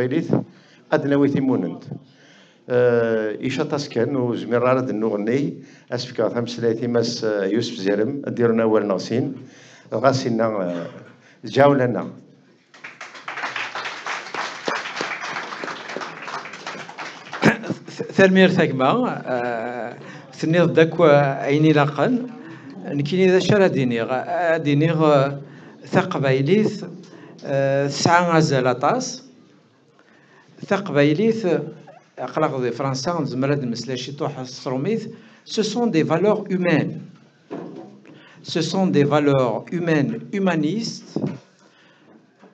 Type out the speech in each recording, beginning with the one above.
قبيليت أدنى ثموننت إيشا تاسكن وزمير راد النغني أسفكا تمسلايتي ماس يوسف زيرم ديرنا أول ناصين غاسينا جاولنا ثرمير ثقمة ثنيض داكوا عيني لاقن نكيني ذا شرا دينيغ ثقبايليث ساعة غزالة طاس ثقبايليث أقلق ذي فرنسا نزمرد مسلاشي توح الصروميث. Ce sont des valeurs humaines. Ce sont des valeurs humaines, humanistes,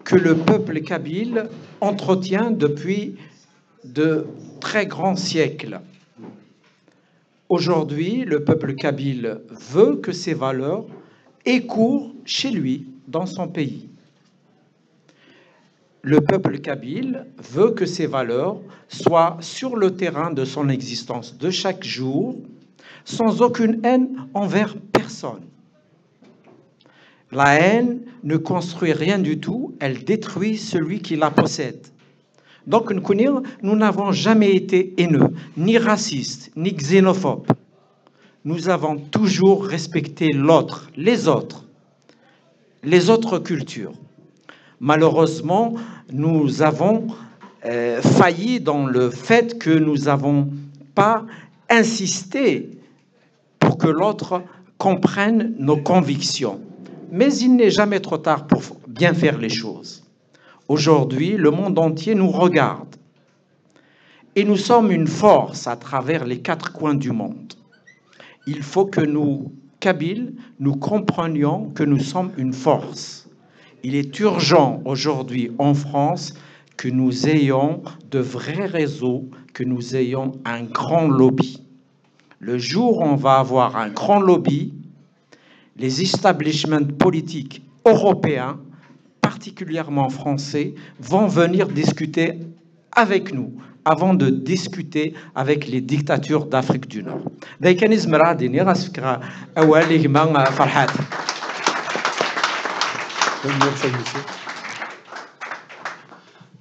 que le peuple kabyle entretient depuis de très grands siècles. Aujourd'hui, le peuple kabyle veut que ces valeurs écourent chez lui, dans son pays. Le peuple kabyle veut que ces valeurs soient sur le terrain de son existence de chaque jour, sans aucune haine envers personne. La haine ne construit rien du tout, elle détruit celui qui la possède. Donc, nous n'avons jamais été haineux, ni racistes, ni xénophobes. Nous avons toujours respecté l'autre, les autres cultures. Malheureusement, nous avons failli dans le fait que nous n'avons pas insisté pour que l'autre comprenne nos convictions. Mais il n'est jamais trop tard pour bien faire les choses. Aujourd'hui, le monde entier nous regarde. Et nous sommes une force à travers les 4 coins du monde. Il faut que nous, Kabyles, nous comprenions que nous sommes une force. Il est urgent aujourd'hui en France que nous ayons de vrais réseaux, que nous ayons un grand lobby. Le jour où on va avoir un grand lobby, les establishments politiques européens, particulièrement français, vont venir discuter avec nous avant de discuter avec les dictatures d'Afrique du Nord.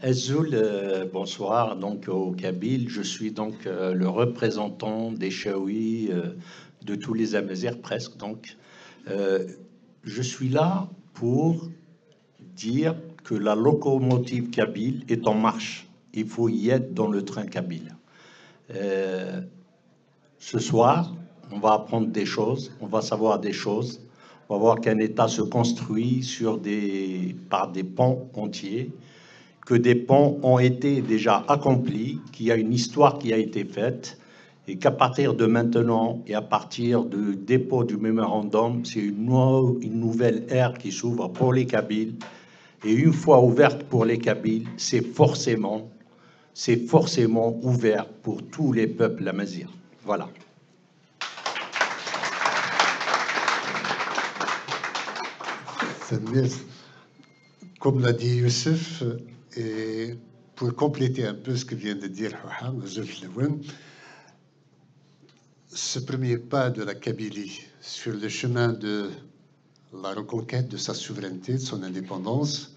Azoul, bonsoir, donc au Kabyle. Je suis donc le représentant des Chaouis, de tous les Amazirs presque. Donc, je suis là pour dire que la locomotive kabyle est en marche. Il faut y être dans le train kabyle. Ce soir, on va apprendre des choses, on va savoir des choses. On va voir qu'un État se construit par des pans entiers, que des ponts ont été déjà accomplis, qu'il y a une histoire qui a été faite, et qu'à partir de maintenant et à partir du dépôt du mémorandum, c'est une nouvelle ère qui s'ouvre pour les Kabyles. Et une fois ouverte pour les Kabyles, c'est forcément ouvert pour tous les peuples amazirs. Voilà. Comme l'a dit Youssef, et pour compléter un peu ce que vient de dire Houham, ce premier pas de la Kabylie sur le chemin de la reconquête de sa souveraineté, de son indépendance,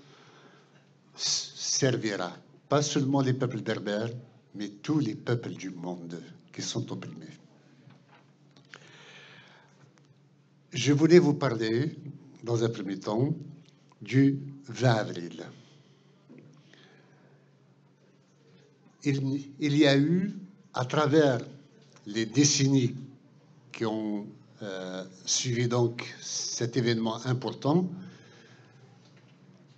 servira pas seulement les peuples berbères, mais tous les peuples du monde qui sont opprimés. Je voulais vous parler, dans un premier temps, du 20 avril. Il y a eu, à travers les décennies qui ont suivi donc cet événement important,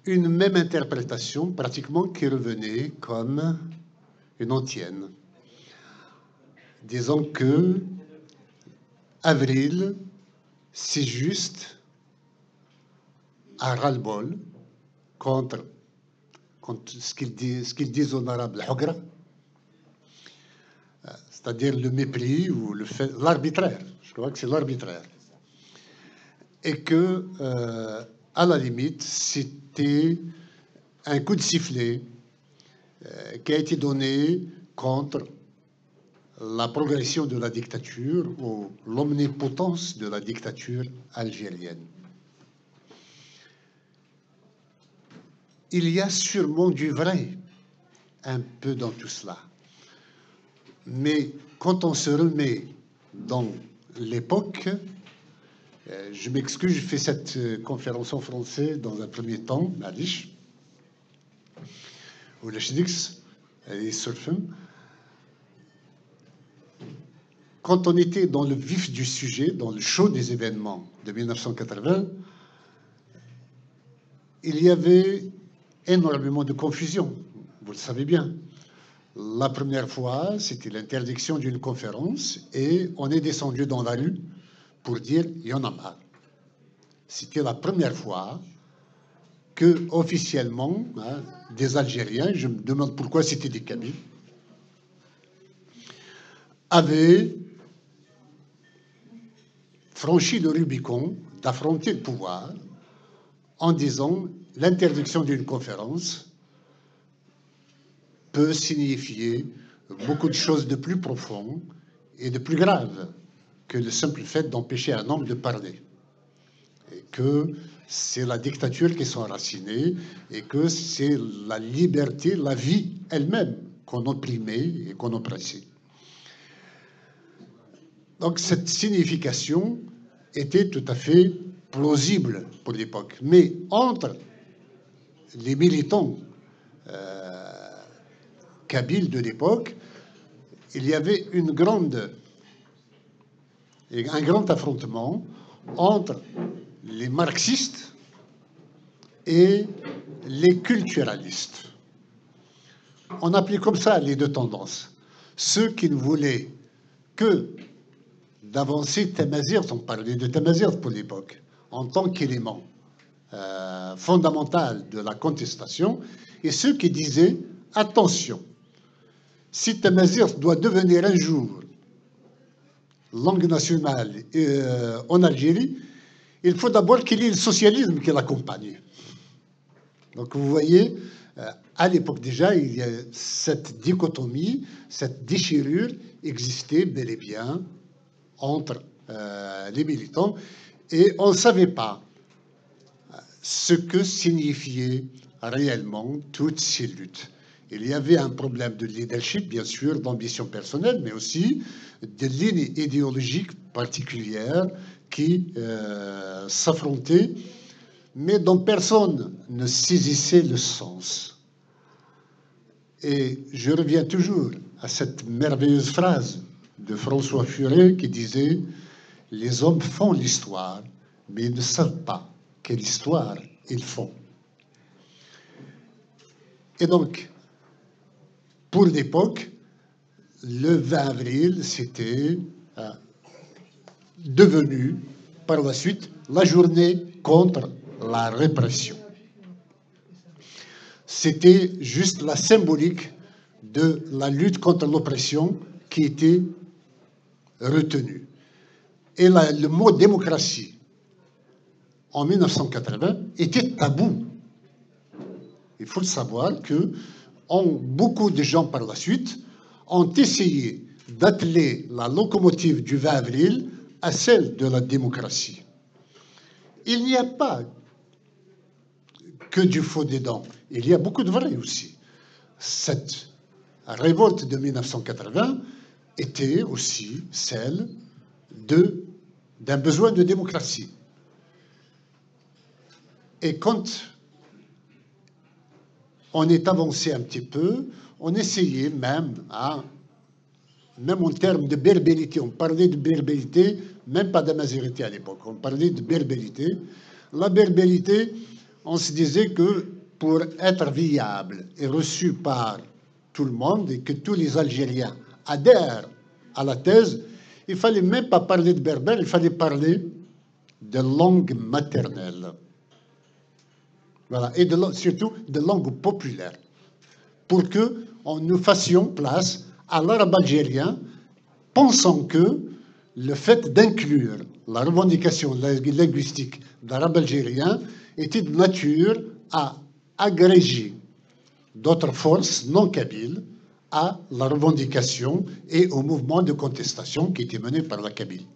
une même interprétation pratiquement qui revenait comme une antienne, disant que avril, c'est juste un ras-le-bol contre ce qu'ils disent en arabe, l'hugra, c'est-à-dire le mépris ou l'arbitraire. Je crois que c'est l'arbitraire. Et que, à la limite, c'était un coup de sifflet qui a été donné contre la progression de la dictature ou l'omnipotence de la dictature algérienne. Il y a sûrement du vrai un peu dans tout cela. Mais quand on se remet dans l'époque, je m'excuse, je fais cette conférence en français dans un premier temps, معليش, ولا شديكس يسولفن. Quand on était dans le vif du sujet, dans le chaud des événements de 1980, il y avait énormément de confusion, vous le savez bien. La première fois, c'était l'interdiction d'une conférence et on est descendu dans la rue pour dire « il y en a marre ». C'était la première fois que, officiellement, des Algériens, je me demande pourquoi c'était des Kabyles, avaient franchi le Rubicon d'affronter le pouvoir en disant l'interdiction d'une conférence peut signifier beaucoup de choses de plus profond et de plus grave que le simple fait d'empêcher un homme de parler. Et que c'est la dictature qui s'enracinait et que c'est la liberté, la vie elle-même qu'on opprimait et qu'on oppressait. Donc cette signification était tout à fait plausible pour l'époque. Mais entre les militants kabyles de l'époque, il y avait un grand affrontement entre les marxistes et les culturalistes. On appelait comme ça les deux tendances. Ceux qui ne voulaient que d'avancer Tamazight, on parlait de Tamazight pour l'époque, en tant qu'élément fondamental de la contestation, et ceux qui disaient, attention, si Tamazight doit devenir un jour langue nationale en Algérie, il faut d'abord qu'il y ait le socialisme qui l'accompagne. Donc vous voyez, à l'époque déjà, il y a cette dichotomie, cette déchirure existait bel et bien entre les militants, et on ne savait pas ce que signifiaient réellement toutes ces luttes. Il y avait un problème de leadership, bien sûr, d'ambition personnelle, mais aussi de lignes idéologiques particulières qui s'affrontaient, mais dont personne ne saisissait le sens. Et je reviens toujours à cette merveilleuse phrase de François Furet qui disait « Les hommes font l'histoire, mais ils ne savent pas quelle histoire ils font ». Et donc, pour l'époque, le 20 avril, c'était devenu, par la suite, la journée contre la répression. C'était juste la symbolique de la lutte contre l'oppression qui était retenue. Et le mot démocratie, en 1980, était tabou. Il faut le savoir que beaucoup de gens, par la suite, ont essayé d'atteler la locomotive du 20 avril à celle de la démocratie. Il n'y a pas que du faux dedans. Il y a beaucoup de vrai aussi. Cette révolte de 1980 était aussi celle d'un besoin de démocratie. Et quand on est avancé un petit peu, on essayait même en termes de berbérité, on parlait de berbérité, même pas d'amazérité à l'époque, on parlait de berbérité. La berbérité, on se disait que pour être viable et reçu par tout le monde et que tous les Algériens adhèrent à la thèse, il ne fallait même pas parler de berbère, il fallait parler de langue maternelle. Voilà, et surtout de langue populaire, pour que nous fassions place à l'arabe algérien, pensant que le fait d'inclure la revendication linguistique d'arabe algérien était de nature à agréger d'autres forces non kabyles à la revendication et au mouvement de contestation qui était mené par la Kabylie.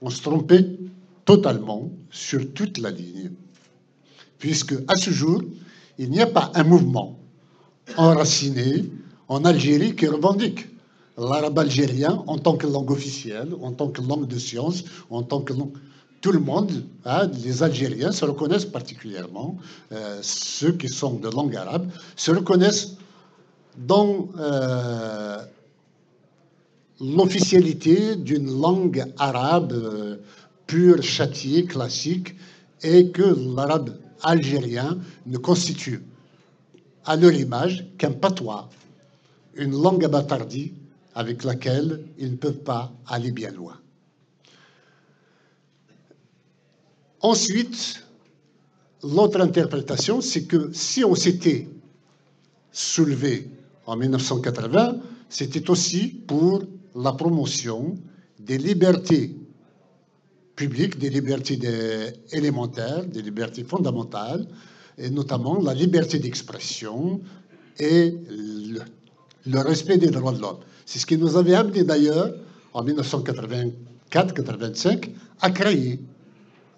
On se trompait totalement sur toute la ligne, puisque à ce jour, il n'y a pas un mouvement enracinée en Algérie qui revendique l'arabe algérien en tant que langue officielle, en tant que langue de science, en tant que langue... Tout le monde, hein, les Algériens se reconnaissent particulièrement, ceux qui sont de langue arabe, se reconnaissent dans l'officialité d'une langue arabe pure, châtiée, classique, et que l'arabe algérien ne constitue, à leur image, qu'un patois, une langue abattardie avec laquelle ils ne peuvent pas aller bien loin. Ensuite, l'autre interprétation, c'est que si on s'était soulevé en 1980, c'était aussi pour la promotion des libertés publiques, des libertés élémentaires, des libertés fondamentales, et notamment la liberté d'expression et le respect des droits de l'homme. C'est ce qui nous avait amené d'ailleurs, en 1984-85, à créer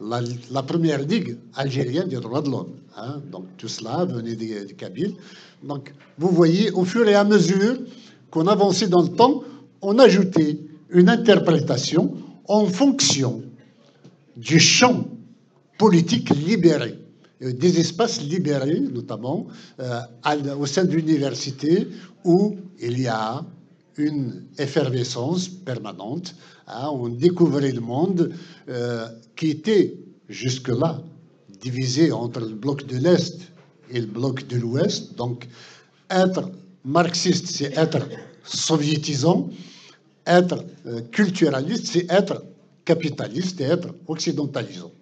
la première ligue algérienne des droits de l'homme. Hein. Donc tout cela venait des Kabyles. Donc vous voyez, au fur et à mesure qu'on avançait dans le temps, on ajoutait une interprétation en fonction du champ politique libéré, des espaces libérés, notamment au sein de l'université, où il y a une effervescence permanente. Hein, on découvrait le monde qui était jusque-là divisé entre le bloc de l'Est et le bloc de l'Ouest. Donc, être marxiste, c'est être soviétisant. Être culturaliste, c'est être capitaliste et être occidentalisant.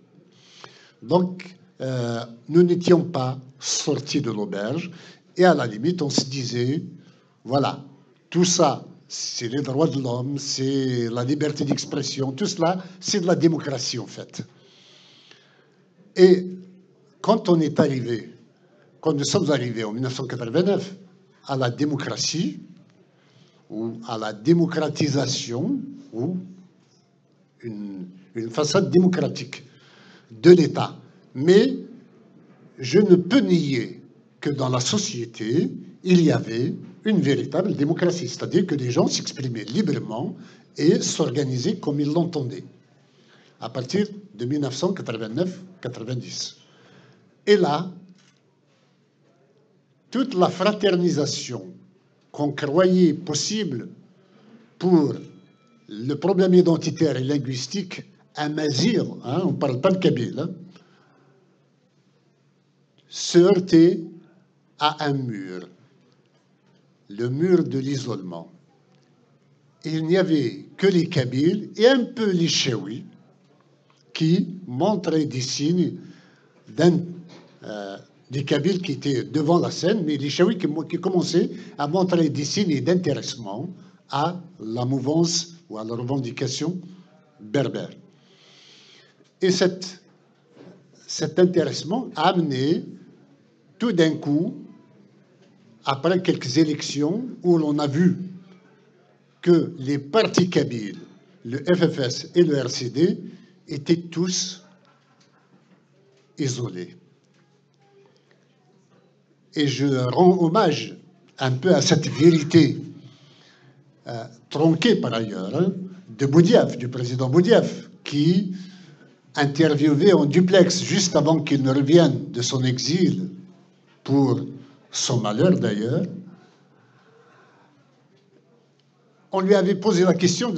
Donc, nous n'étions pas sortis de l'auberge. Et à la limite, on se disait, voilà, tout ça, c'est les droits de l'homme, c'est la liberté d'expression, tout cela, c'est de la démocratie, en fait. Et quand on est arrivé, quand nous sommes arrivés en 1989 à la démocratie, ou à la démocratisation, ou une façade démocratique de l'État. Mais je ne peux nier que dans la société, il y avait une véritable démocratie, c'est-à-dire que les gens s'exprimaient librement et s'organisaient comme ils l'entendaient, à partir de 1989-90. Et là, toute la fraternisation qu'on croyait possible pour le problème identitaire et linguistique amazigh, hein, on ne parle pas de kabyle, hein, se heurtait à un mur, le mur de l'isolement. Il n'y avait que les Kabyles et un peu les Chaouis qui montraient des signes des Kabyles qui étaient devant la scène, mais les Chaouis qui commençaient à montrer des signes d'intéressement à la mouvance ou à la revendication berbère. Et cet intéressement a amené tout d'un coup, après quelques élections où l'on a vu que les partis kabyles, le FFS et le RCD, étaient tous isolés. Et je rends hommage un peu à cette vérité tronquée par ailleurs, hein, de Boudiaf, du président Boudiaf, qui interviewé en duplex juste avant qu'il ne revienne de son exil, pour son malheur d'ailleurs. On lui avait posé la question,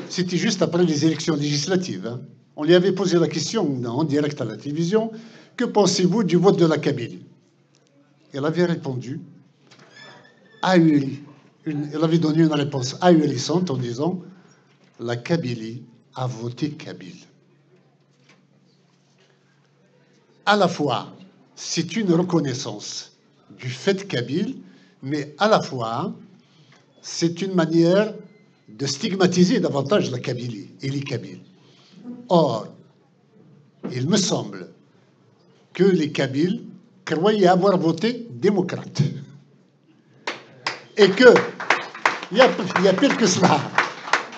c'était juste après les élections législatives, hein, on lui avait posé la question en direct à la télévision, que pensez-vous du vote de la Kabylie? Elle avait répondu, elle avait donné une réponse ahurissante en disant, la Kabylie a voté kabyle. À la fois, c'est une reconnaissance du fait kabyle, mais à la fois, c'est une manière de stigmatiser davantage la Kabylie et les Kabyles. Or, il me semble que les Kabyles croyaient avoir voté démocrate. Et que, il y a pire que cela.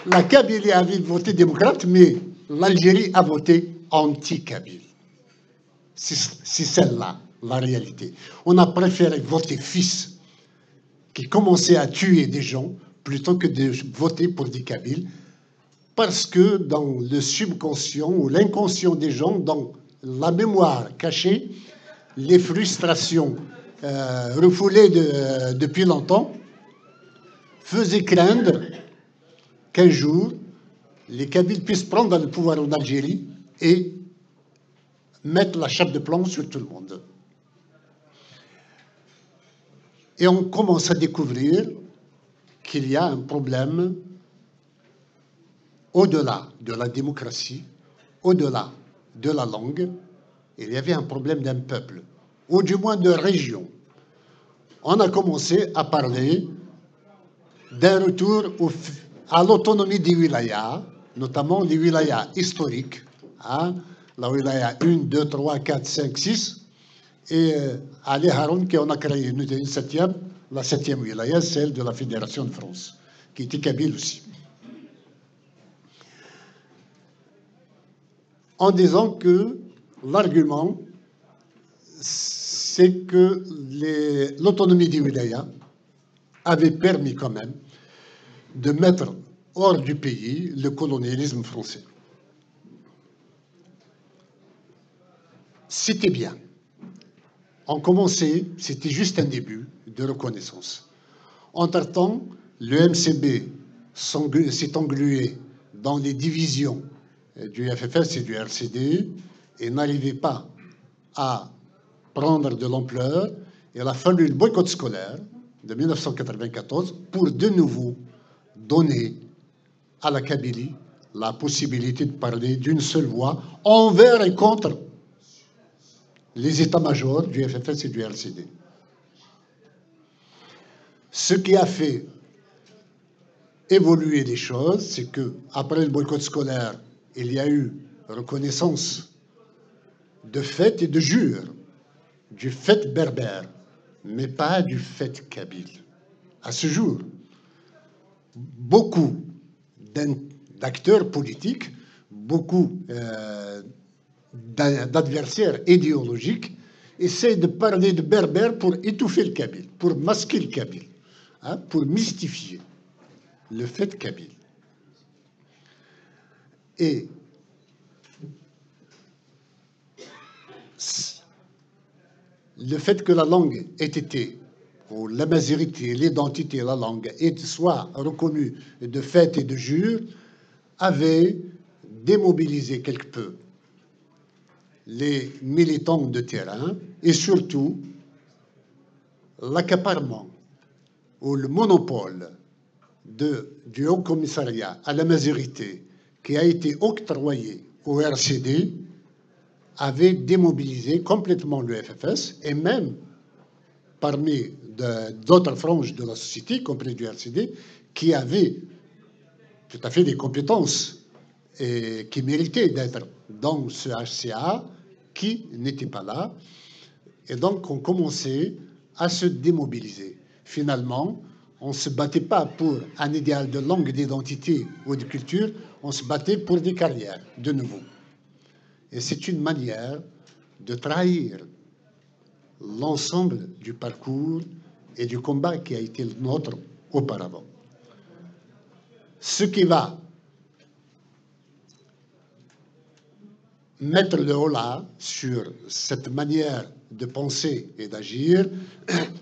La Kabylie avait voté démocrate, mais l'Algérie a voté anti-kabyle. C'est celle-là, la réalité. On a préféré voter fils qui commençait à tuer des gens plutôt que de voter pour des Kabyles, parce que dans le subconscient ou l'inconscient des gens, dans la mémoire cachée, les frustrations refoulées depuis longtemps faisaient craindre qu'un jour, les Kabyles puissent prendre le pouvoir en Algérie et mettre la chape de plomb sur tout le monde. Et on commence à découvrir qu'il y a un problème au-delà de la démocratie, au-delà de la langue. Il y avait un problème d'un peuple, ou du moins de région. On a commencé à parler d'un retour à l'autonomie des wilayas, notamment les wilayas historiques, hein, la wilaya 1, 2, 3, 4, 5, 6, et Ali Haroun, qui en a créé une septième, la septième wilaya, celle de la Fédération de France, qui était kabyle aussi. En disant que l'argument, c'est que l'autonomie des wilayas avait permis quand même de mettre hors du pays le colonialisme français. C'était bien. On commençait, c'était juste un début de reconnaissance. Entre-temps, le MCB s'est englué dans les divisions du FFS et du RCD et n'arrivait pas à prendre de l'ampleur. Il a fallu le boycott scolaire de 1994 pour de nouveau donner à la Kabylie la possibilité de parler d'une seule voix envers et contre les états-majors du FFS et du RCD. Ce qui a fait évoluer les choses, c'est que après le boycott scolaire, il y a eu reconnaissance de fait et de jure du fait berbère, mais pas du fait kabyle. À ce jour, beaucoup d'acteurs politiques, beaucoup d'adversaires idéologiques essaient de parler de berbère pour étouffer le kabyle, pour masquer le kabyle, hein, pour mystifier le fait kabyle. Et le fait que la langue ait été, ou la majorité, l'identité, la langue, soit reconnue de fait et de jure, avait démobilisé quelque peu les militants de terrain et surtout l'accaparement ou le monopole du Haut Commissariat à la majorité qui a été octroyé au RCD avait démobilisé complètement le FFS et même parmi d'autres franges de la société, y compris du RCD, qui avaient tout à fait des compétences et qui méritaient d'être dans ce HCA, qui n'étaient pas là. Et donc, on commençait à se démobiliser. Finalement, on ne se battait pas pour un idéal de langue, d'identité ou de culture, on se battait pour des carrières, de nouveau. Et c'est une manière de trahir l'ensemble du parcours et du combat qui a été le nôtre auparavant. Ce qui va mettre le holà sur cette manière de penser et d'agir,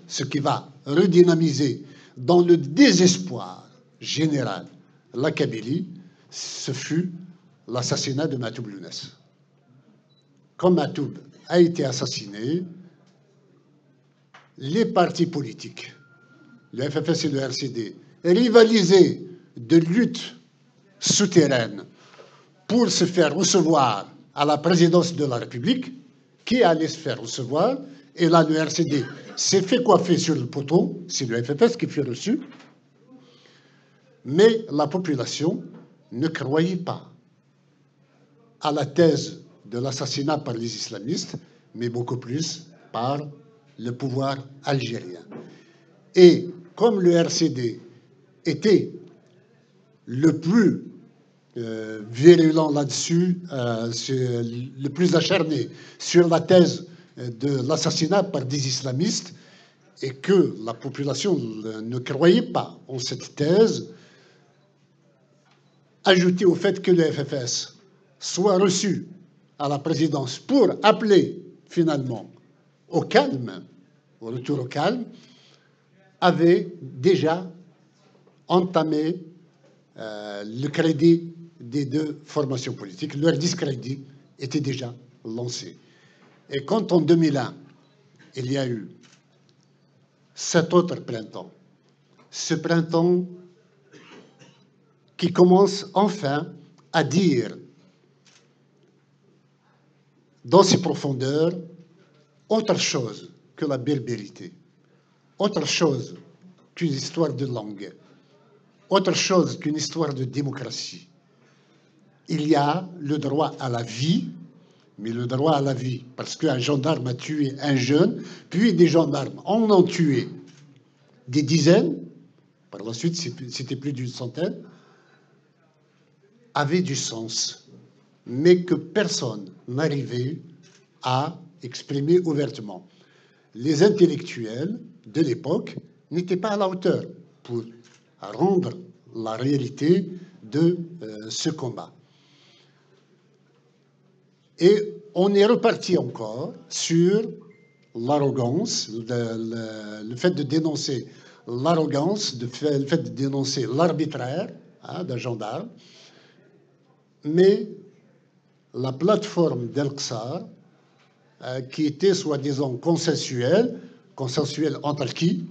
ce qui va redynamiser dans le désespoir général la Kabylie, ce fut l'assassinat de Matoub Lounès. Quand Matoub a été assassiné, les partis politiques, le FFS et le RCD, rivalisaient de lutte souterraine pour se faire recevoir à la présidence de la République, qui allait se faire recevoir, et là le RCD s'est fait coiffer sur le poteau, c'est le FFS qui fut reçu, mais la population ne croyait pas à la thèse de l'assassinat par les islamistes, mais beaucoup plus par le pouvoir algérien. Et comme le RCD était le plus virulent là-dessus, le plus acharné sur la thèse de l'assassinat par des islamistes et que la population ne croyait pas en cette thèse, ajouté au fait que le FFS soit reçu à la présidence pour appeler finalement au calme, au retour au calme, avait déjà entamé le crédit des deux formations politiques. Leur discrédit était déjà lancé. Et quand en 2001, il y a eu cet autre printemps, ce printemps qui commence enfin à dire dans ses profondeurs autre chose que la berbérité, autre chose qu'une histoire de langue, autre chose qu'une histoire de démocratie. Il y a le droit à la vie, mais le droit à la vie, parce qu'un gendarme a tué un jeune, puis des gendarmes en ont tué des dizaines, par la suite c'était plus d'une centaine, avait du sens, mais que personne n'arrivait à exprimer ouvertement. Les intellectuels de l'époque n'étaient pas à la hauteur pour rendre la réalité de ce combat. Et on est reparti encore sur l'arrogance, le fait de dénoncer l'arrogance, le fait de dénoncer l'arbitraire d'un gendarme. Mais la plateforme d'El-Qsar, qui était soi-disant consensuelle entre qui?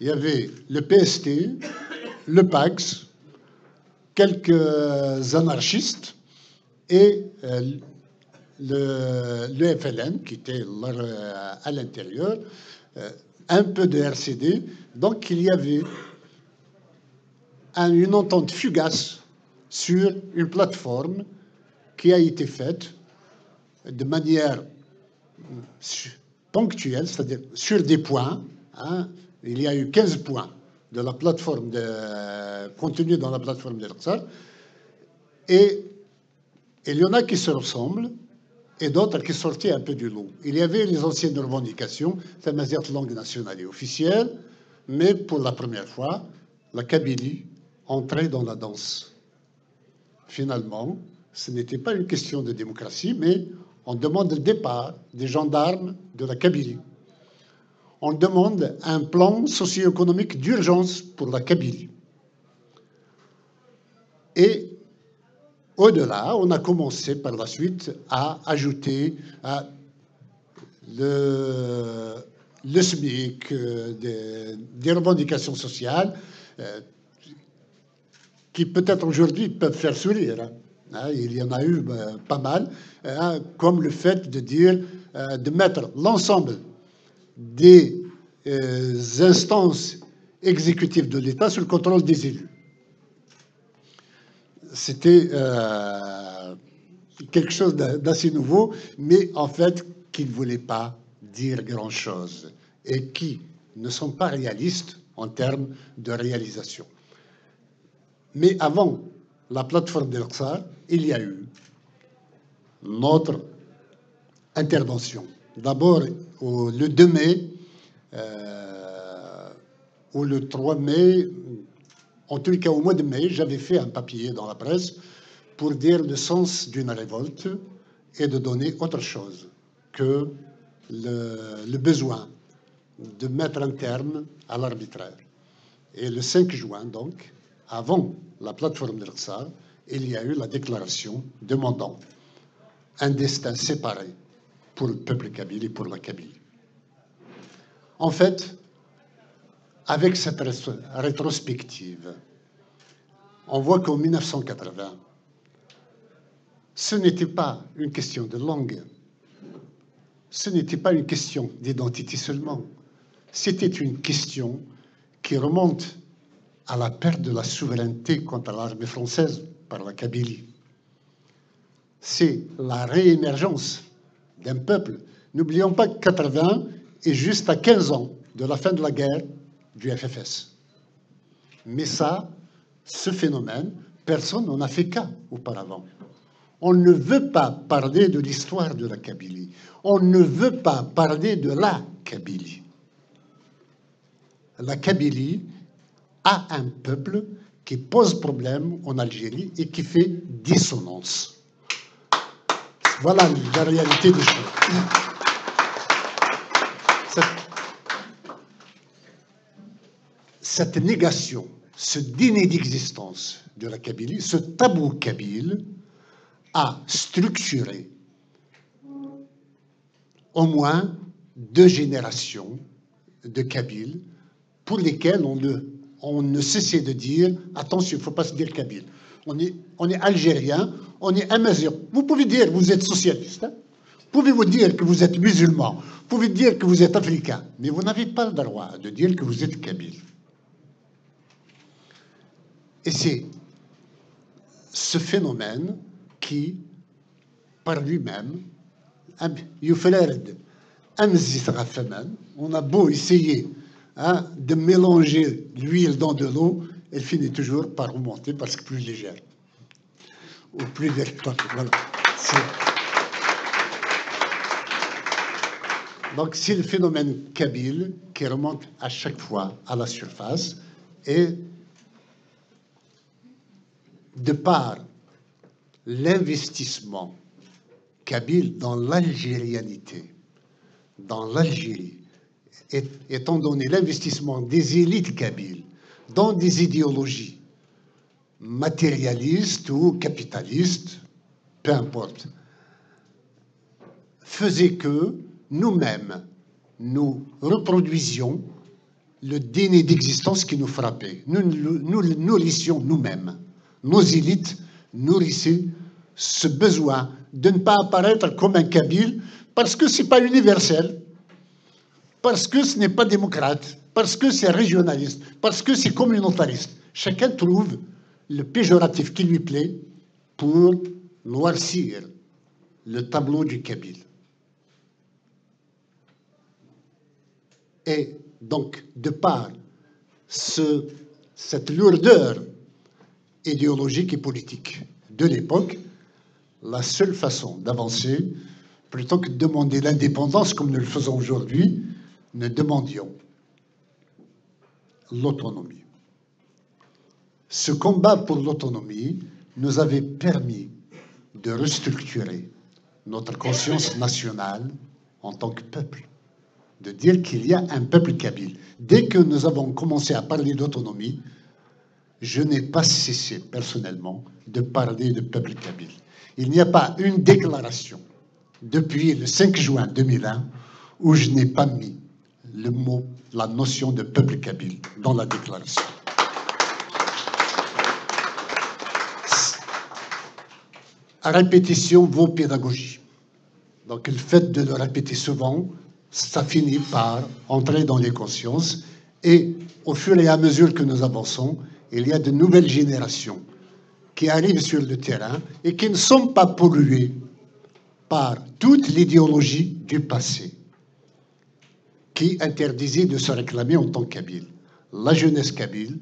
Il y avait le PST, le PAX, quelques anarchistes et le FLN qui était à l'intérieur, un peu de RCD. Donc il y avait une entente fugace sur une plateforme qui a été faite de manière ponctuelle, c'est-à-dire sur des points. Il y a eu 15 points de la plateforme contenus dans la plateforme d'El-Qsar. Et il y en a qui se ressemblent et d'autres qui sortaient un peu du lot. Il y avait les anciennes revendications, c'est-à-dire langue nationale et officielle, mais pour la première fois, la Kabylie entrait dans la danse. Finalement, ce n'était pas une question de démocratie, mais on demande le départ des gendarmes de la Kabylie. On demande un plan socio-économique d'urgence pour la Kabylie. Et au-delà, on a commencé par la suite à ajouter le SMIC, des revendications sociales qui peut-être aujourd'hui peuvent faire sourire. Il y en a eu pas mal, comme le fait de dire, de mettre l'ensemble des instances exécutives de l'État sous le contrôle des élus. C'était quelque chose d'assez nouveau, mais en fait qui ne voulait pas dire grand-chose et qui ne sont pas réalistes en termes de réalisation. Mais avant la plateforme d'El-Qsar, il y a eu notre intervention. D'abord, le 2 mai ou le 3 mai, en tout cas au mois de mai, j'avais fait un papier dans la presse pour dire le sens d'une révolte et de donner autre chose que le besoin de mettre un terme à l'arbitraire. Et le 5 juin, donc, avant la plateforme d'El-Qsar, il y a eu la déclaration demandant un destin séparé pour le peuple kabyle et pour la Kabylie. En fait, avec cette rétrospective, on voit qu'en 1980, ce n'était pas une question de langue, ce n'était pas une question d'identité seulement, c'était une question qui remonte à la perte de la souveraineté contre l'armée française par la Kabylie. C'est la réémergence d'un peuple. N'oublions pas que 80 est juste à 15 ans de la fin de la guerre du FFS. Mais ça, ce phénomène, personne n'en a fait cas auparavant. On ne veut pas parler de l'histoire de la Kabylie. On ne veut pas parler de la Kabylie. La Kabylie a un peuple qui pose problème en Algérie et qui fait dissonance. Voilà la réalité des choses. Cette négation, ce déni d'existence de la Kabylie, ce tabou kabyle, a structuré au moins 2 générations de Kabyles pour lesquelles on ne cessait de dire « Attention, il ne faut pas se dire Kabyle. On est algérien, on est amazigh. Vous pouvez dire que vous êtes socialiste, hein? Vous pouvez vous dire que vous êtes musulman, vous pouvez dire que vous êtes africain, mais vous n'avez pas le droit de dire que vous êtes Kabyle. » Et c'est ce phénomène qui, par lui-même, on a beau essayer de mélanger l'huile dans de l'eau, elle finit toujours par remonter parce que plus légère, ou plus véritable. Voilà. Donc c'est le phénomène kabyle qui remonte à chaque fois à la surface, et de par l'investissement kabyle dans l'algérianité, dans l'Algérie, étant donné l'investissement des élites kabyles dans des idéologies matérialistes ou capitalistes, peu importe, faisait que nous-mêmes, nous reproduisions le déni d'existence qui nous frappait. Nous nourrissions nous-mêmes. Nos élites nourrissaient ce besoin de ne pas apparaître comme un kabyle parce que ce n'est pas universel, parce que ce n'est pas démocrate, parce que c'est régionaliste, parce que c'est communautariste. Chacun trouve le péjoratif qui lui plaît pour noircir le tableau du kabyle. Et donc, de par cette lourdeur idéologique et politique de l'époque, la seule façon d'avancer, plutôt que de demander l'indépendance comme nous le faisons aujourd'hui, nous demandions l'autonomie. Ce combat pour l'autonomie nous avait permis de restructurer notre conscience nationale en tant que peuple, de dire qu'il y a un peuple kabyle. Dès que nous avons commencé à parler d'autonomie, je n'ai pas cessé personnellement de parler de peuple kabyle. Il n'y a pas une déclaration depuis le 5 juin 2001 où je n'ai pas mis le mot, la notion de peuple kabyle dans la déclaration. À répétition vaut pédagogie. Donc le fait de le répéter souvent, ça finit par entrer dans les consciences, et au fur et à mesure que nous avançons, il y a de nouvelles générations qui arrivent sur le terrain et qui ne sont pas polluées par toute l'idéologie du passé qui interdisait de se réclamer en tant que kabyle. La jeunesse kabyle,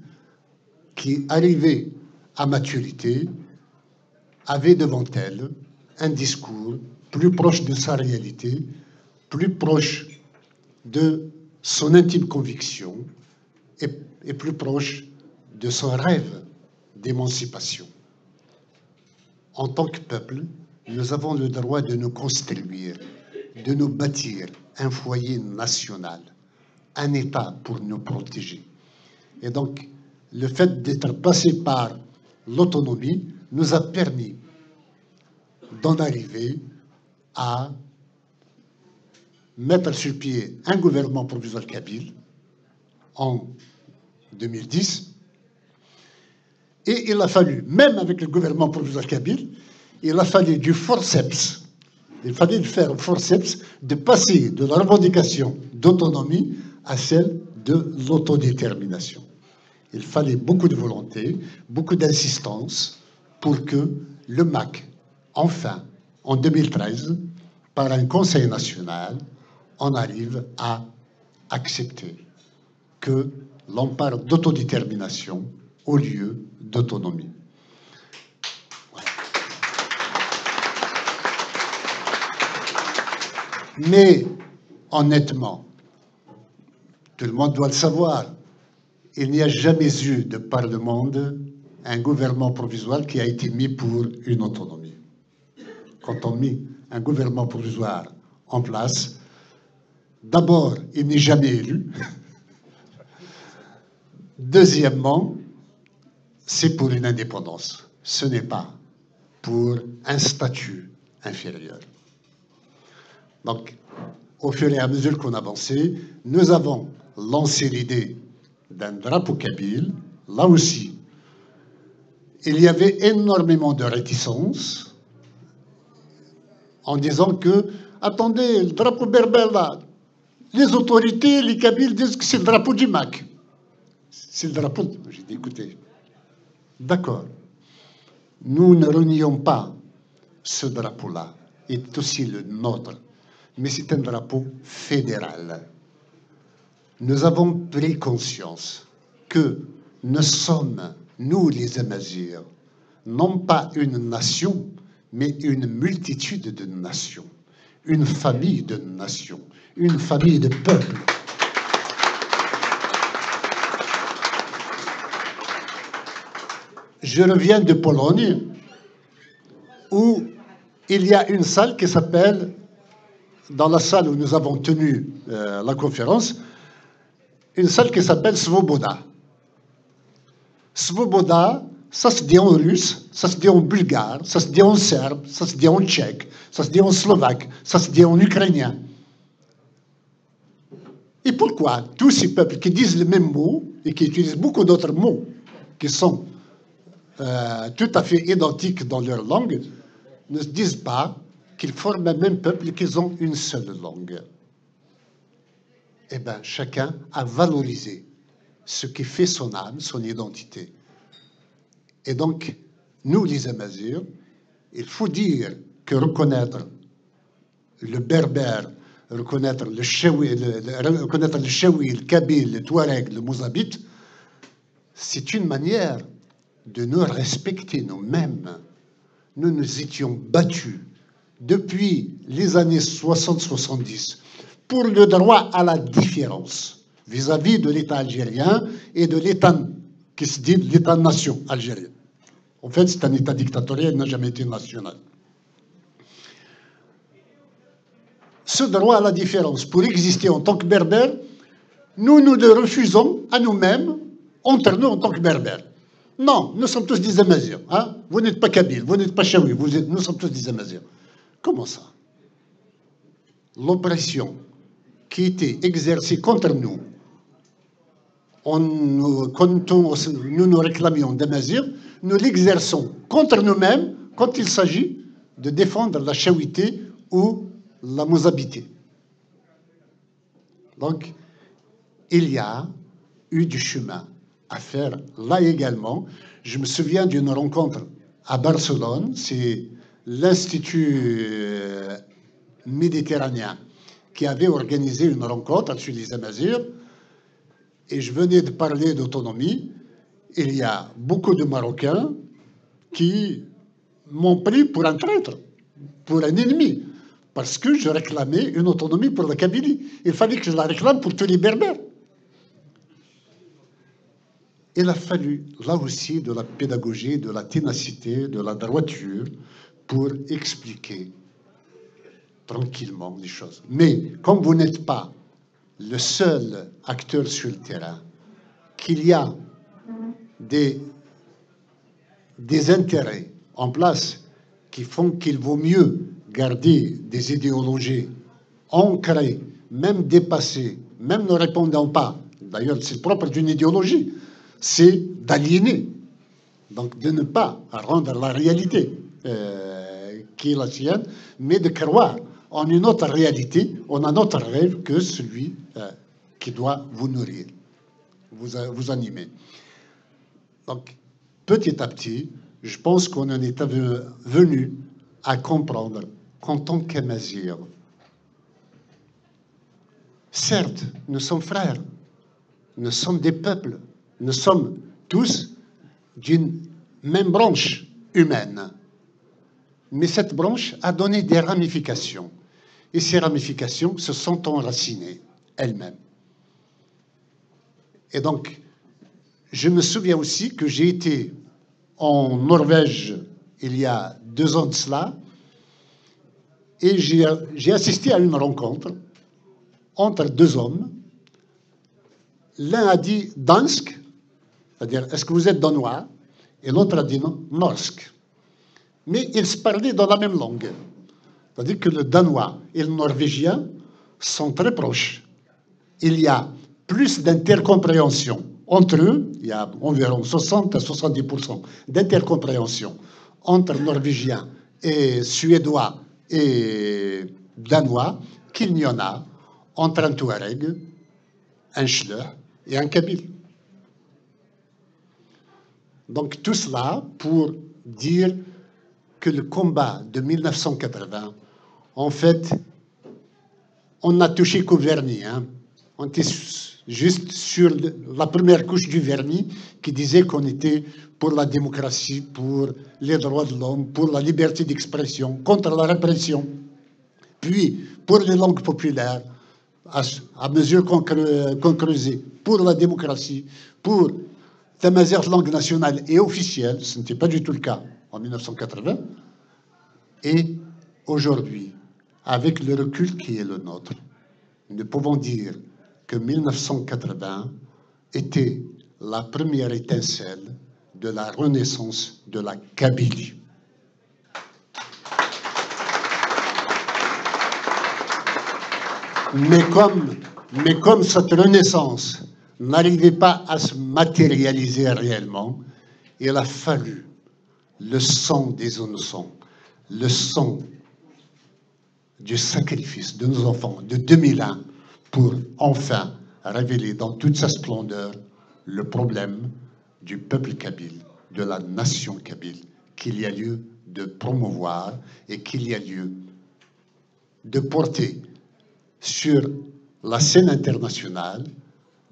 qui arrivait à maturité, avait devant elle un discours plus proche de sa réalité, plus proche de son intime conviction et plus proche de son rêve d'émancipation. En tant que peuple, nous avons le droit de nous construire, de nous bâtir un foyer national, un État pour nous protéger. Et donc, le fait d'être passé par l'autonomie nous a permis d'en arriver à mettre sur pied un gouvernement provisoire kabyle en 2010. Et il a fallu, même avec le gouvernement provisoire kabyle, il a fallu du forceps, il fallait le faire au forceps, de passer de la revendication d'autonomie à celle de l'autodétermination. Il fallait beaucoup de volonté, beaucoup d'insistance pour que le MAC, enfin, en 2013, par un conseil national, on arrive à accepter que l'on parle d'autodétermination au lieu d'autonomie. Ouais. Mais, honnêtement, tout le monde doit le savoir, il n'y a jamais eu de par le monde un gouvernement provisoire qui a été mis pour une autonomie. Quand on met un gouvernement provisoire en place, d'abord, il n'est jamais élu. Deuxièmement, c'est pour une indépendance. Ce n'est pas pour un statut inférieur. Donc, au fur et à mesure qu'on avançait, nous avons lancé l'idée d'un drapeau kabyle. Là aussi, il y avait énormément de réticences en disant que, attendez, le drapeau berbère là, les autorités, les Kabyles disent que c'est le drapeau du MAC. C'est le drapeau. J'ai dit, écoutez, d'accord, nous ne renions pas ce drapeau-là, il est aussi le nôtre, mais c'est un drapeau fédéral. Nous avons pris conscience que nous sommes, nous les Amazirs, non pas une nation, mais une multitude de nations, une famille de nations, une famille de peuples. Je reviens de Pologne, où il y a une salle qui s'appelle, dans la salle où nous avons tenu la conférence, une salle qui s'appelle Svoboda. Svoboda, ça se dit en russe, ça se dit en bulgare, ça se dit en serbe, ça se dit en tchèque, ça se dit en slovaque, ça se dit en ukrainien. Et pourquoi tous ces peuples qui disent le même mot et qui utilisent beaucoup d'autres mots qui sont tout à fait identiques dans leur langue, ne se disent pas qu'ils forment un même peuple et qu'ils ont une seule langue? Eh bien, chacun a valorisé ce qui fait son âme, son identité. Et donc, nous, les Amazirs, il faut dire que reconnaître le berbère, reconnaître le chewi, le kabyle, le touareg, le mozabite, c'est une manière de nous respecter nous-mêmes. Nous nous étions battus depuis les années 60-70 pour le droit à la différence vis-à-vis de l'État algérien et de l'État qui se dit l'État-nation algérien. En fait, c'est un État dictatorial, il n'a jamais été national. Ce droit à la différence, pour exister en tant que berbère, nous le refusons à nous-mêmes, entre nous en tant que berbères. Non, nous sommes tous des Amazirs. Hein? Vous n'êtes pas Kabyles, vous n'êtes pas Chaoui, nous sommes tous des Amazirs. Comment ça? L'oppression qui était exercée contre nous, quand nous réclamions d'Amazirs, nous l'exerçons contre nous-mêmes quand il s'agit de défendre la chaouité ou la mozabité. Donc, il y a eu du chemin à faire là également. Je me souviens d'une rencontre à Barcelone, c'est l'Institut méditerranéen qui avait organisé une rencontre sur les Amazirs, et je venais de parler d'autonomie. Il y a beaucoup de Marocains qui m'ont pris pour un traître, pour un ennemi, parce que je réclamais une autonomie pour la Kabylie. Il fallait que je la réclame pour tous les Berbères. Il a fallu, là aussi, de la pédagogie, de la ténacité, de la droiture, pour expliquer tranquillement les choses. Mais comme vous n'êtes pas le seul acteur sur le terrain, qu'il y a des intérêts en place qui font qu'il vaut mieux garder des idéologies ancrées, même dépassées, même ne répondant pas. D'ailleurs, c'est propre d'une idéologie, c'est d'aliéner, donc de ne pas rendre la réalité qui est la sienne, mais de croire en une autre réalité, on a notre rêve que celui qui doit vous nourrir, vous animer. Donc, petit à petit, je pense qu'on en est venu à comprendre qu'en tant qu'Amazirs, certes, nous sommes frères, nous sommes des peuples, nous sommes tous d'une même branche humaine. Mais cette branche a donné des ramifications et ses ramifications se sont enracinées elles-mêmes. Et donc, je me souviens aussi que j'ai été en Norvège il y a 2 ans de cela, et j'ai assisté à une rencontre entre 2 hommes. L'un a dit dansk, c'est-à-dire est-ce que vous êtes danois? Et l'autre a dit non, norsk. Mais ils se parlaient dans la même langue. C'est-à-dire que le danois et le norvégien sont très proches. Il y a plus d'intercompréhension entre eux, il y a environ 60 à 70% d'intercompréhension entre norvégiens et suédois et danois qu'il n'y en a entre un Touareg, un Schleu et un Kabyle. Donc tout cela pour dire que le combat de 1980, en fait, on n'a touché qu'au vernis. Hein. On était juste sur la première couche du vernis qui disait qu'on était pour la démocratie, pour les droits de l'homme, pour la liberté d'expression, contre la répression. Puis, pour les langues populaires, à mesure qu'on creusait, pour la démocratie, pour la langue nationale et officielle, ce n'était pas du tout le cas en 1980. Et aujourd'hui, avec le recul qui est le nôtre, nous pouvons dire que 1980 était la première étincelle de la renaissance de la Kabylie. Mais comme cette renaissance n'arrivait pas à se matérialiser réellement, il a fallu le sang des innocents, le sang du sacrifice de nos enfants de 2001 pour enfin révéler dans toute sa splendeur le problème du peuple kabyle, de la nation kabyle, qu'il y a lieu de promouvoir et qu'il y a lieu de porter sur la scène internationale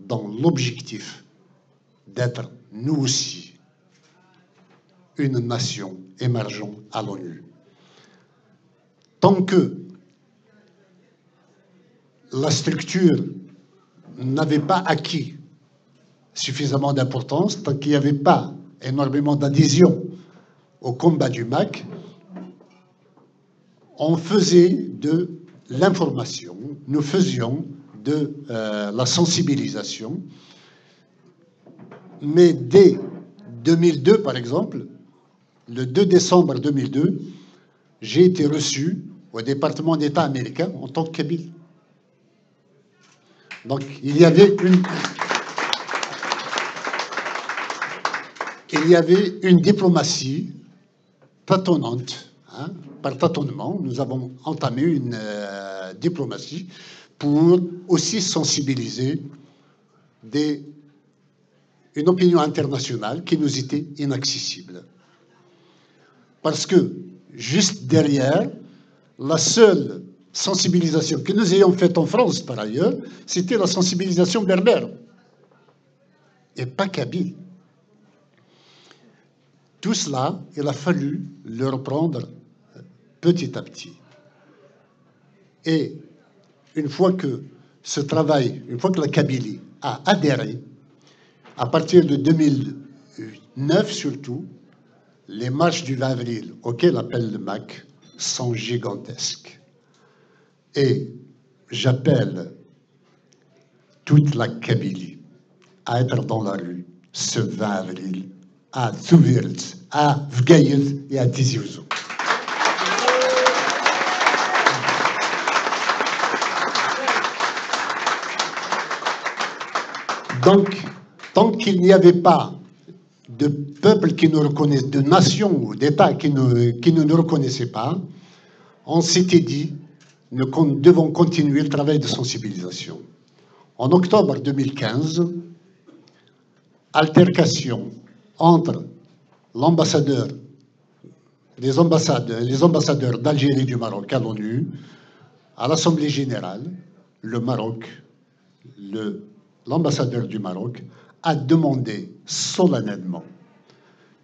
dans l'objectif d'être, nous aussi, une nation émergeant à l'ONU. Tant que la structure n'avait pas acquis suffisamment d'importance, tant qu'il n'y avait pas énormément d'adhésion au combat du MAC, on faisait de l'information, nous faisions de la sensibilisation, mais dès 2002, par exemple, le 2 décembre 2002, j'ai été reçu au département d'État américain en tant que kabyle. Donc, il y avait une diplomatie tâtonnante. Hein, par tâtonnement, nous avons entamé une diplomatie pour aussi sensibiliser une opinion internationale qui nous était inaccessible. Parce que, juste derrière, la seule sensibilisation que nous ayons faite en France, par ailleurs, c'était la sensibilisation berbère, et pas kabyle. Tout cela, il a fallu le reprendre petit à petit. Et une fois que ce travail, une fois que la Kabylie a adhéré, à partir de 2009 surtout, les marches du 20 avril auxquelles appelle le MAC sont gigantesques. Et j'appelle toute la Kabylie à être dans la rue ce 20 avril à Tsuvirtz, à Vgaïl et à Tizi Ouzou. Donc, tant qu'il n'y avait pas de peuple qui nous reconnaissait, de nation ou d'État qui ne nous reconnaissait pas, on s'était dit, nous devons continuer le travail de sensibilisation. En octobre 2015, altercation entre les ambassadeurs d'Algérie et du Maroc à l'ONU, à l'Assemblée générale, le Maroc, l'ambassadeur du Maroc a demandé solennellement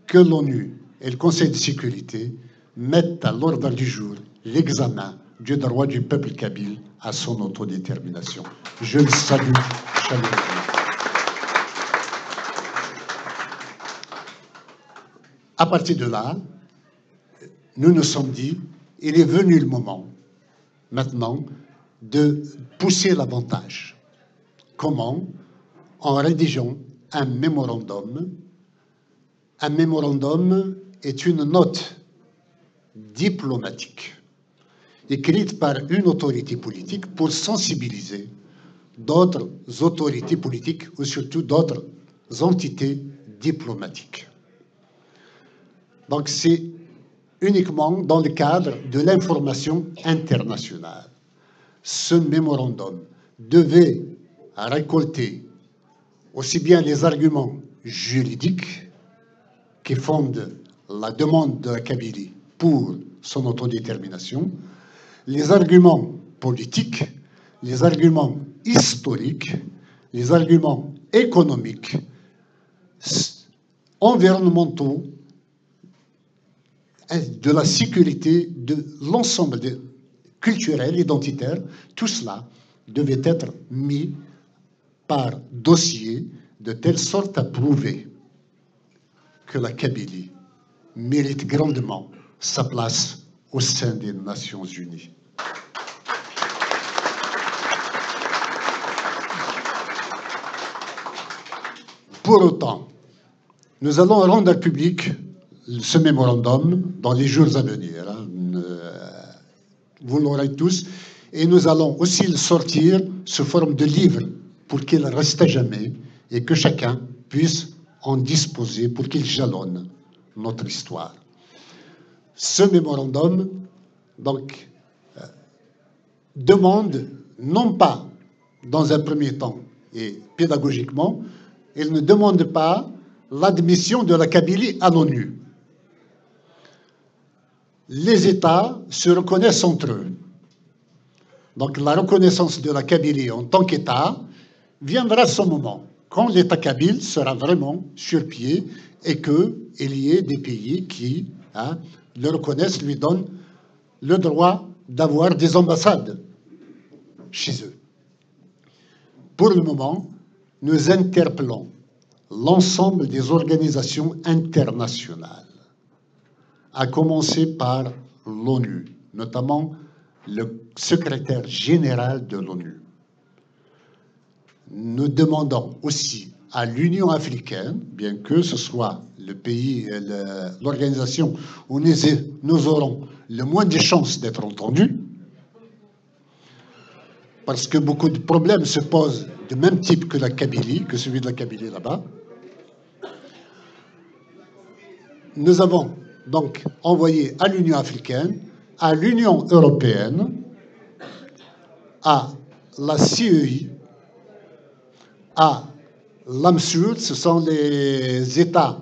que l'ONU et le Conseil de sécurité mettent à l'ordre du jour l'examen du droit du peuple kabyle à son autodétermination. Je le salue chaleureusement. À partir de là, nous nous sommes dit, il est venu le moment, maintenant, de pousser l'avantage. Comment? En rédigeant un mémorandum. Un mémorandum est une note diplomatique écrite par une autorité politique pour sensibiliser d'autres autorités politiques ou surtout d'autres entités diplomatiques. Donc c'est uniquement dans le cadre de l'information internationale. Ce mémorandum devait récolter aussi bien les arguments juridiques qui fondent la demande de la Kabylie pour son autodétermination, les arguments politiques, les arguments historiques, les arguments économiques, environnementaux, de la sécurité, de l'ensemble culturel, identitaire, tout cela devait être mis par dossier de telle sorte à prouver que la Kabylie mérite grandement sa place au sein des Nations Unies. Pour autant, nous allons rendre public ce mémorandum dans les jours à venir. Vous l'aurez tous. Et nous allons aussi le sortir sous forme de livre pour qu'il reste à jamais et que chacun puisse en disposer pour qu'il jalonne notre histoire. Ce mémorandum, donc, demande, non pas dans un premier temps et pédagogiquement, il ne demande pas l'admission de la Kabylie à l'ONU. Les États se reconnaissent entre eux. Donc la reconnaissance de la Kabylie en tant qu'État viendra à ce moment, quand l'État kabyle sera vraiment sur pied et qu'il y ait des pays qui le reconnaissent, lui donnent le droit d'avoir des ambassades chez eux. Pour le moment, nous interpellons l'ensemble des organisations internationales, à commencer par l'ONU, notamment le secrétaire général de l'ONU. Nous demandons aussi à l'Union africaine, bien que ce soit le pays, l'organisation où nous aurons le moins de chances d'être entendus, parce que beaucoup de problèmes se posent du même type que la Kabylie, que celui de la Kabylie là-bas. Nous avons donc envoyé à l'Union africaine, à l'Union européenne, à la CEI, à l'AMSUR, ce sont les États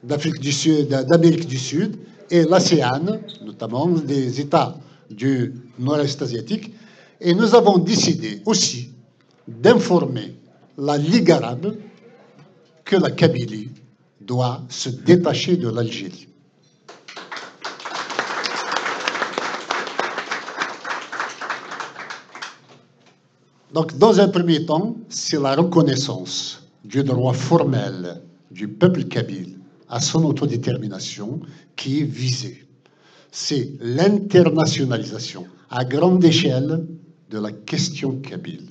d'Afrique du Sud, d'Amérique du Sud, et l'ASEAN, notamment des États du Nord-Est asiatique. Et nous avons décidé aussi d'informer la Ligue arabe que la Kabylie doit se détacher de l'Algérie. Donc, dans un premier temps, c'est la reconnaissance du droit formel du peuple kabyle à son autodétermination qui est visée. C'est l'internationalisation à grande échelle de la question kabyle.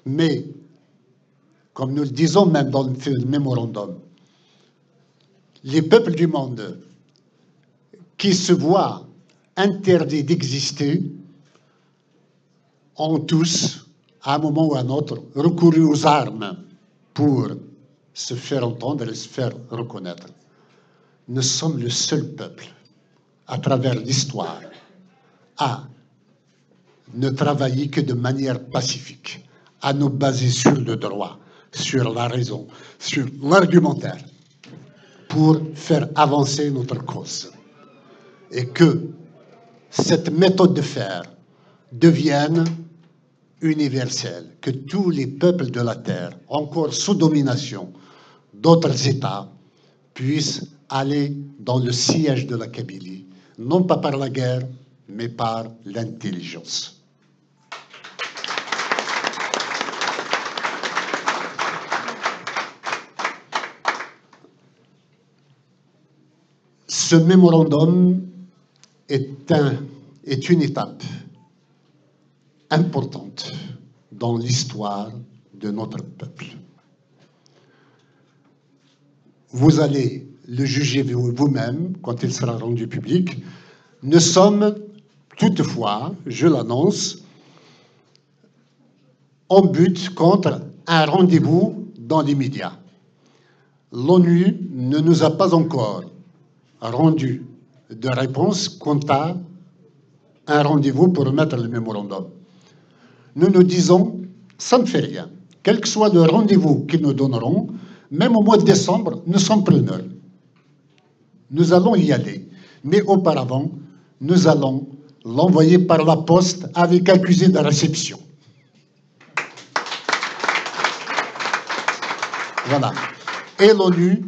Mais, comme nous le disons même dans le mémorandum, les peuples du monde qui se voient interdits d'exister ont tous, à un moment ou à un autre, recouru aux armes pour se faire entendre et se faire reconnaître. Nous sommes le seul peuple, à travers l'histoire, à ne travailler que de manière pacifique, à nous baser sur le droit, sur la raison, sur l'argumentaire, pour faire avancer notre cause. Et que cette méthode de faire devienne universelle, que tous les peuples de la Terre, encore sous domination d'autres États, puissent aller dans le siège de la Kabylie, non pas par la guerre, mais par l'intelligence. Ce mémorandum est une étape importante dans l'histoire de notre peuple. Vous allez le juger vous-même quand il sera rendu public. Nous sommes toutefois, je l'annonce, en but contre un rendez-vous dans l'immédiat. L'ONU ne nous a pas encore rendu de réponse quant à un rendez-vous pour remettre le mémorandum. Nous nous disons, ça ne fait rien. Quel que soit le rendez-vous qu'ils nous donneront, même au mois de décembre, nous sommes preneurs. Nous allons y aller. Mais auparavant, nous allons l'envoyer par la poste avec accusé de réception. Voilà. Et l'ONU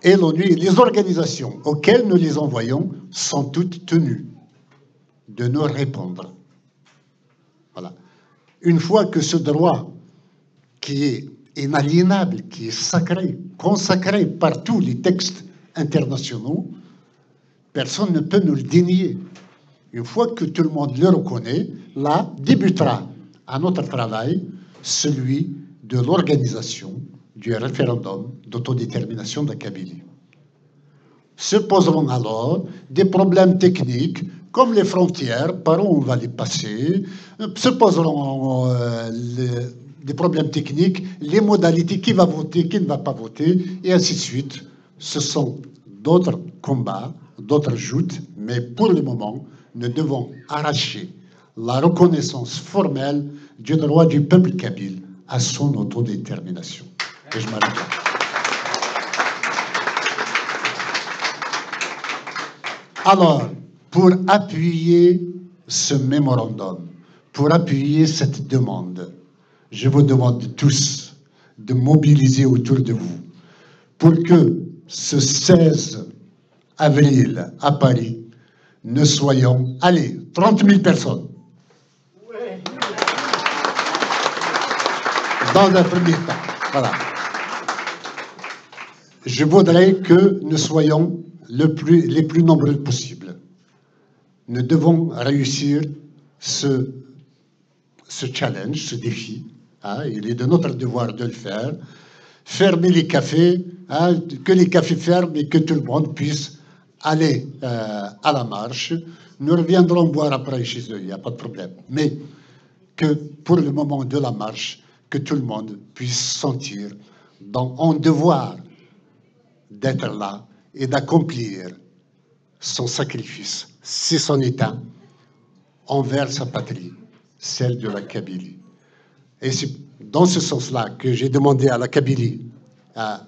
et les organisations auxquelles nous les envoyons sont toutes tenues de nous répondre. Voilà. Une fois que ce droit qui est inaliénable, qui est sacré, consacré par tous les textes internationaux, personne ne peut nous le dénier. Une fois que tout le monde le reconnaît, là débutera à notre travail celui de l'organisation du référendum d'autodétermination de la Kabylie. Se poseront alors des problèmes techniques comme les frontières, par où on va les passer, se poseront des problèmes techniques, les modalités, qui va voter, qui ne va pas voter, et ainsi de suite. Ce sont d'autres combats, d'autres joutes, mais pour le moment, nous devons arracher la reconnaissance formelle du droit du peuple kabyle à son autodétermination. Et je m'arrête là. Alors, pour appuyer ce mémorandum, pour appuyer cette demande, je vous demande tous de mobiliser autour de vous pour que ce 16 avril à Paris, nous soyons, allez, 30 000 personnes. Ouais. Dans un premier temps. Voilà. Je voudrais que nous soyons les plus nombreux possibles. Nous devons réussir ce challenge, ce défi. Hein, il est de notre devoir de le faire. Fermer les cafés, hein, que les cafés ferment et que tout le monde puisse aller à la marche. Nous reviendrons boire après chez eux, il n'y a pas de problème. Mais que pour le moment de la marche, que tout le monde puisse sentir en devoir d'être là et d'accomplir son sacrifice, si c'en est un, envers sa patrie, celle de la Kabylie. Et c'est dans ce sens-là que j'ai demandé à la Kabylie, à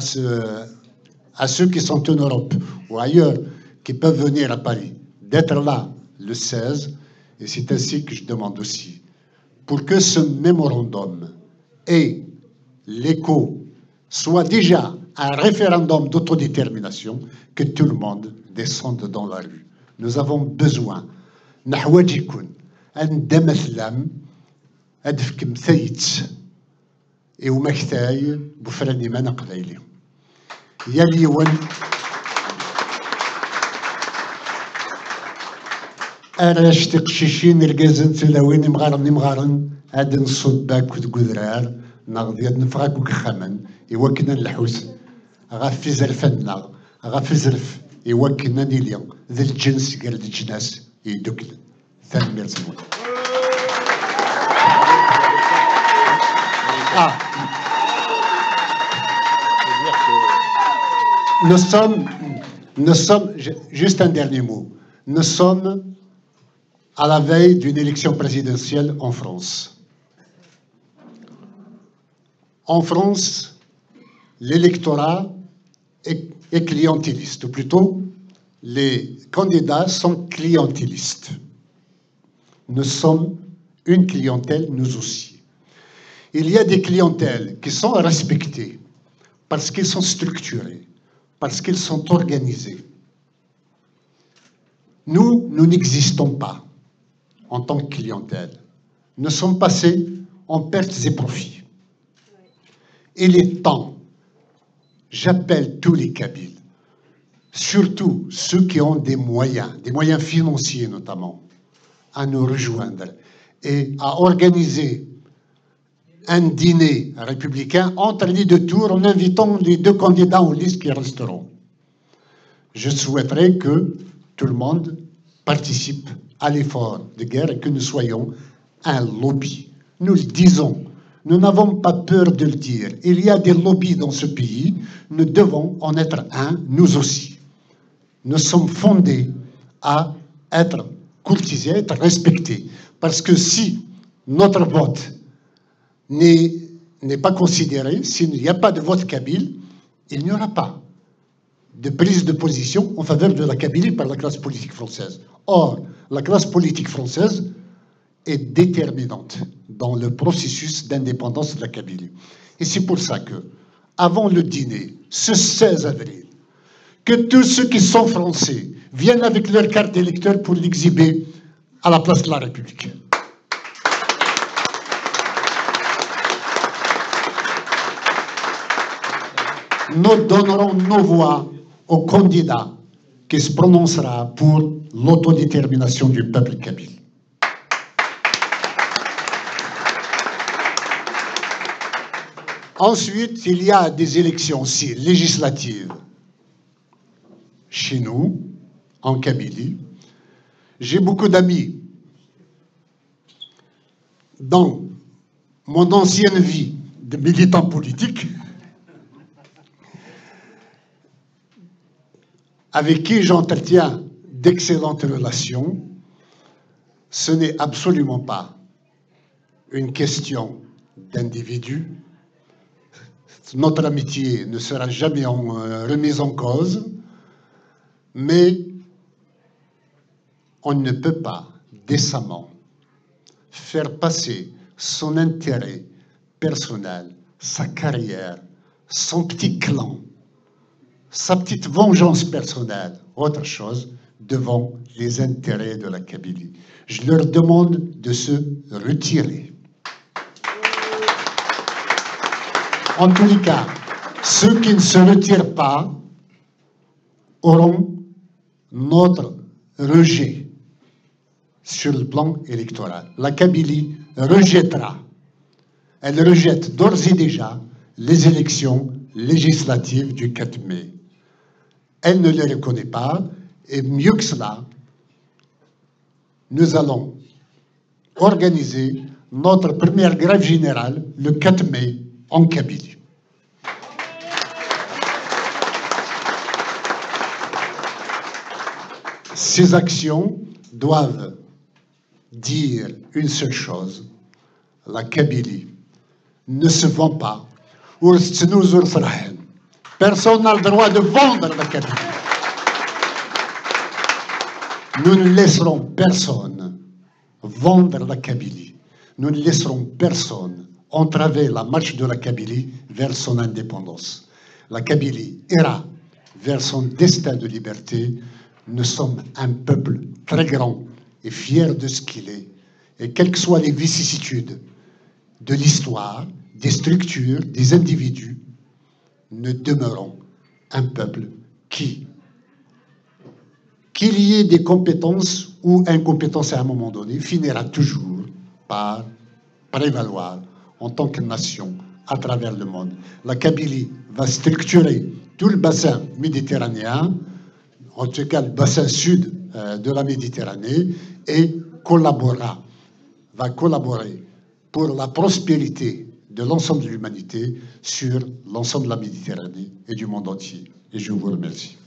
ceux qui sont en Europe ou ailleurs, qui peuvent venir à Paris, d'être là le 16, et c'est ainsi que je demande aussi, pour que ce mémorandum et l'écho soit déjà un référendum d'autodétermination, que tout le monde descende dans la rue. Nous avons besoin. نحوجكم أن دمثلم أدفكم ثيت ومكتاي بفرني ما نقبيلي يلي ون أراش تقشيشين الجزن تلاوين مغارن هاد نصد باك وتقدرار نغضيات نفغاك وكخمن يوكنا الحوس غافي زرفنا غافي زرف يوكنا نيليا ذا الجنس قال الجناس يدوكل ثاني ميرسي. Nous sommes, juste un dernier mot, nous sommes à la veille d'une élection présidentielle en France. En France, l'électorat est clientéliste, ou plutôt, les candidats sont clientélistes. Nous sommes une clientèle, nous aussi. Il y a des clientèles qui sont respectées parce qu'ils sont structurés, parce qu'ils sont organisés. Nous n'existons pas en tant que clientèle. Nous sommes passés en pertes et profits. Il est temps, j'appelle tous les Kabyles, surtout ceux qui ont des moyens financiers notamment, à nous rejoindre et à organiser un dîner républicain entre les deux tours en invitant les deux candidats aux listes qui resteront. Je souhaiterais que tout le monde participe à l'effort de guerre et que nous soyons un lobby. Nous le disons, nous n'avons pas peur de le dire. Il y a des lobbies dans ce pays, nous devons en être un, nous aussi. Nous sommes fondés à être courtisés, à être respectés. Parce que si notre vote n'est pas considéré, s'il n'y a pas de vote kabyle, il n'y aura pas de prise de position en faveur de la Kabylie par la classe politique française. Or, la classe politique française est déterminante dans le processus d'indépendance de la Kabylie. Et c'est pour ça que, avant le dîner, ce 16 avril, que tous ceux qui sont français viennent avec leur carte d'électeur pour l'exhiber à la place de la République. Nous donnerons nos voix au candidat qui se prononcera pour l'autodétermination du peuple kabyle. Ensuite, il y a des élections aussi législatives chez nous, en Kabylie. J'ai beaucoup d'amis dans mon ancienne vie de militant politique avec qui j'entretiens d'excellentes relations. Ce n'est absolument pas une question d'individu. Notre amitié ne sera jamais remise en cause, mais on ne peut pas décemment faire passer son intérêt personnel, sa carrière, son petit clan, sa petite vengeance personnelle, autre chose, devant les intérêts de la Kabylie. Je leur demande de se retirer. En tous les cas, ceux qui ne se retirent pas auront notre rejet sur le plan électoral. La Kabylie rejettera. Elle rejette d'ores et déjà les élections législatives du 4 mai. Elle ne les reconnaît pas, et mieux que cela, nous allons organiser notre première grève générale le 4 mai en Kabylie. Ces actions doivent dire une seule chose: la Kabylie ne se vend pas. Personne n'a le droit de vendre la Kabylie. Nous ne laisserons personne vendre la Kabylie. Nous ne laisserons personne entraver la marche de la Kabylie vers son indépendance. La Kabylie ira vers son destin de liberté. Nous sommes un peuple très grand et fier de ce qu'il est. Et quelles que soient les vicissitudes de l'histoire, des structures, des individus, nous demeurons un peuple qui, qu'il y ait des compétences ou incompétences à un moment donné, finira toujours par prévaloir en tant que nation à travers le monde. La Kabylie va structurer tout le bassin méditerranéen, en tout cas le bassin sud de la Méditerranée, et va collaborer pour la prospérité de l'ensemble de l'humanité sur l'ensemble de la Méditerranée et du monde entier. Et je vous remercie.